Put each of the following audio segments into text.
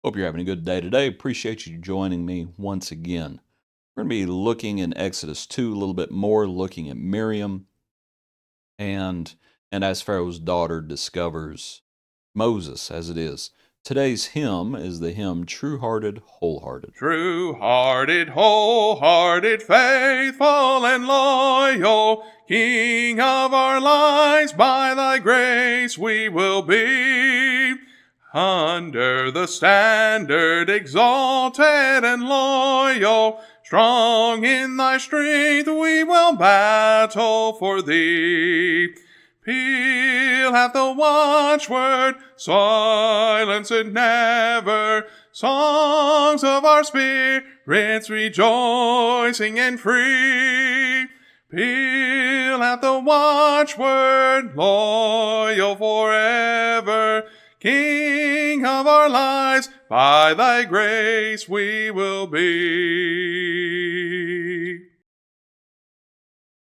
Hope you're having a good day today. Appreciate you joining me once again. We're going to be looking in Exodus 2 a little bit more, looking at Miriam and as Pharaoh's daughter discovers Moses as it is. Today's hymn is the hymn True Hearted, Wholehearted. True-hearted, wholehearted, faithful and loyal, King of our lives, by thy grace we will be. Under the standard, exalted and loyal, strong in thy strength, we will battle for thee. Peal hath the watchword, silence it never, songs of our spirits rejoicing and free. Peal hath the watchword, loyal forever, King of our lives, by thy grace we will be.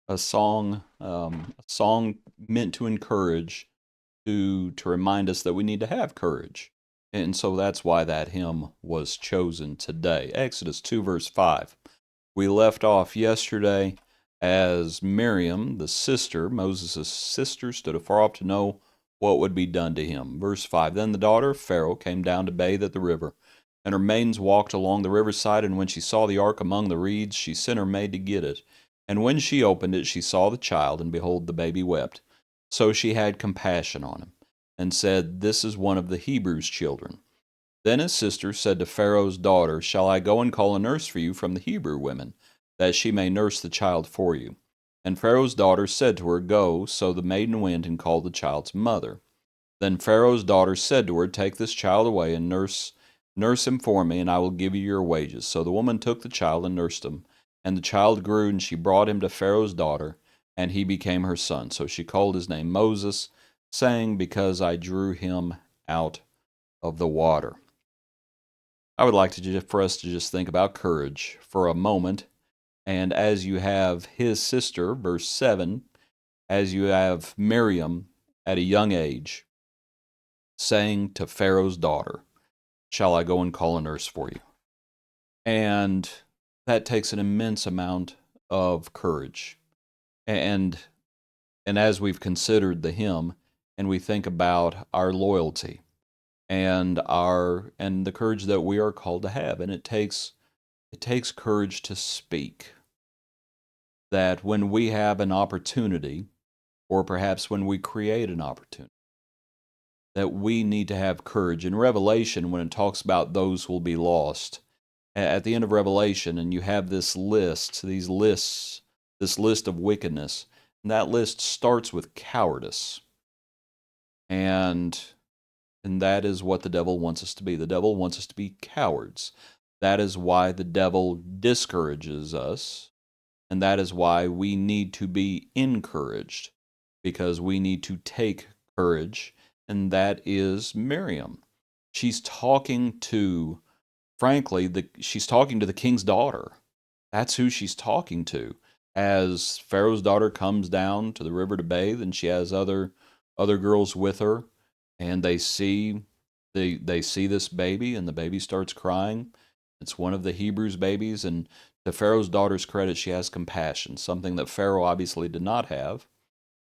A song meant to encourage, to remind us that we need to have courage. And so that's why that hymn was chosen today. Exodus 2, verse 5. We left off yesterday as Miriam, the sister, Moses' sister, stood afar off to know what would be done to him. Verse 5. Then the daughter of Pharaoh came down to bathe at the river, and her maidens walked along the riverside, and when she saw the ark among the reeds, she sent her maid to get it. And when she opened it, she saw the child, and behold, the baby wept. So she had compassion on him, and said, This is one of the Hebrews' children. Then his sister said to Pharaoh's daughter, Shall I go and call a nurse for you from the Hebrew women, that she may nurse the child for you? And Pharaoh's daughter said to her, Go. So the maiden went and called the child's mother. Then Pharaoh's daughter said to her, Take this child away and nurse him for me, and I will give you your wages. So the woman took the child and nursed him. And the child grew, and she brought him to Pharaoh's daughter, and he became her son. So she called his name Moses, saying, Because I drew him out of the water. I would like for us to just think about courage for a moment. And as you have his sister, verse 7, as you have Miriam at a young age saying to Pharaoh's daughter, Shall I go and call a nurse for you? And that takes an immense amount of courage. And as we've considered the hymn and we think about our loyalty and the courage that we are called to have, and it takes courage to speak. That when we have an opportunity, or perhaps when we create an opportunity, that we need to have courage. In Revelation, when it talks about those who will be lost, at the end of Revelation, and you have this list of wickedness, and that list starts with cowardice. And that is what the devil wants us to be. The devil wants us to be cowards. That is why the devil discourages us, and that is why we need to be encouraged, because we need to take courage, and that is Miriam. She's talking to, frankly, she's talking to the king's daughter. That's who she's talking to. As Pharaoh's daughter comes down to the river to bathe, and she has other girls with her, and they see this baby, and the baby starts crying. It's one of the Hebrews' babies, and to Pharaoh's daughter's credit, she has compassion, something that Pharaoh obviously did not have.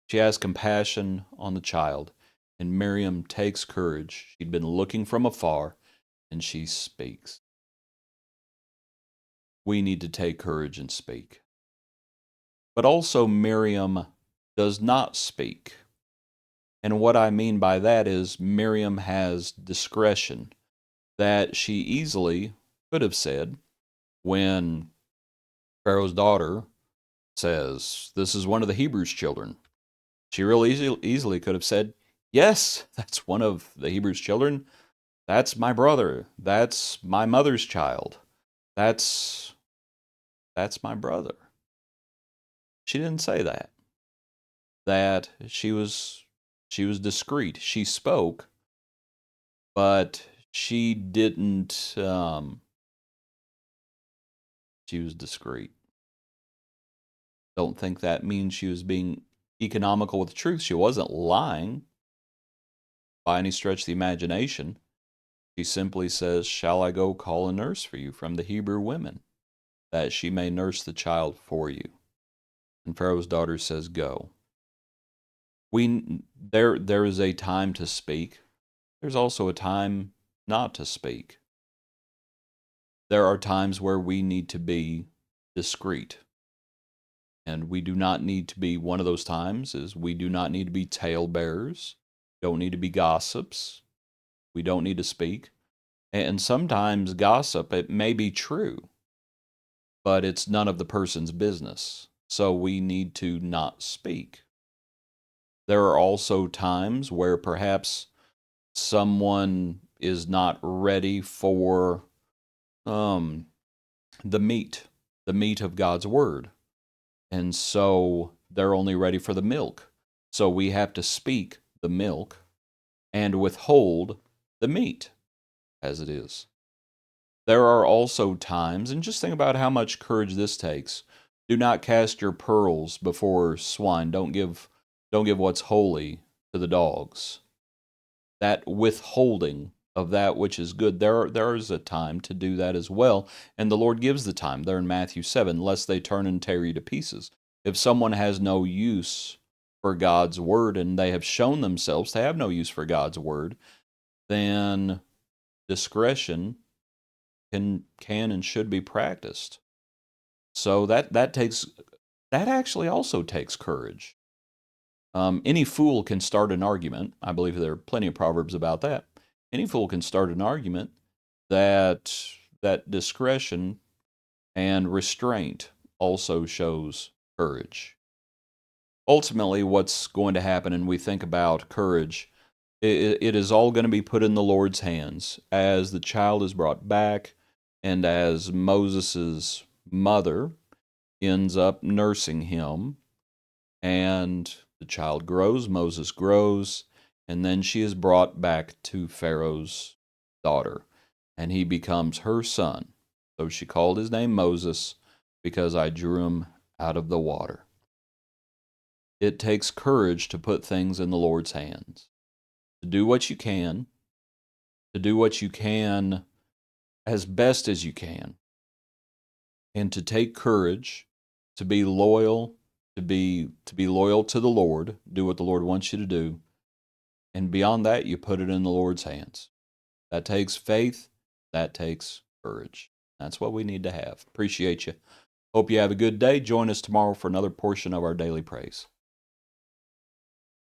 She has compassion on the child, and Miriam takes courage. She'd been looking from afar, and she speaks. We need to take courage and speak. But also, Miriam does not speak. And what I mean by that is Miriam has discretion that she easily could have said when Pharaoh's daughter says, This is one of the Hebrews' children. She really easily could have said, Yes, that's one of the Hebrews' children. That's my brother. That's my mother's child. That's my brother. She didn't say that. That she was discreet. She spoke, but she didn't. She was discreet. Don't think that means she was being economical with the truth. She wasn't lying by any stretch of the imagination. She simply says, "Shall I go call a nurse for you from the Hebrew women, that she may nurse the child for you?" And Pharaoh's daughter says, "Go." There is a time to speak. There's also a time not to speak. There are times where we need to be discreet. And we do not need to be, one of those times is we do not need to be talebearers, don't need to be gossips, we don't need to speak. And sometimes gossip, it may be true, but it's none of the person's business. So we need to not speak. There are also times where perhaps someone is not ready for um, the meat, the meat of God's word. And so they're only ready for the milk. So we have to speak the milk and withhold the meat as it is. There are also times, and just think about how much courage this takes. Do not cast your pearls before swine. Don't give what's holy to the dogs. That withholding of that which is good, there is a time to do that as well, and the Lord gives the time there in Matthew 7, lest they turn and tear you to pieces. If someone has no use for God's word, and they have shown themselves to have no use for God's word, then discretion can and should be practiced. So that actually also takes courage. Any fool can start an argument. I believe there are plenty of proverbs about that. Any fool can start an argument. That discretion and restraint also shows courage. Ultimately, what's going to happen, and we think about courage, it is all going to be put in the Lord's hands as the child is brought back, and as Moses' mother ends up nursing him, and the child grows, Moses grows, and then she is brought back to Pharaoh's daughter, and he becomes her son. So she called his name Moses, because I drew him out of the water. It takes courage to put things in the Lord's hands, to do what you can, as best as you can, and to take courage to be loyal, to be loyal to the Lord, do what the Lord wants you to do, and beyond that, you put it in the Lord's hands. That takes faith, that takes courage. That's what we need to have. Appreciate you. Hope you have a good day. Join us tomorrow for another portion of our daily praise.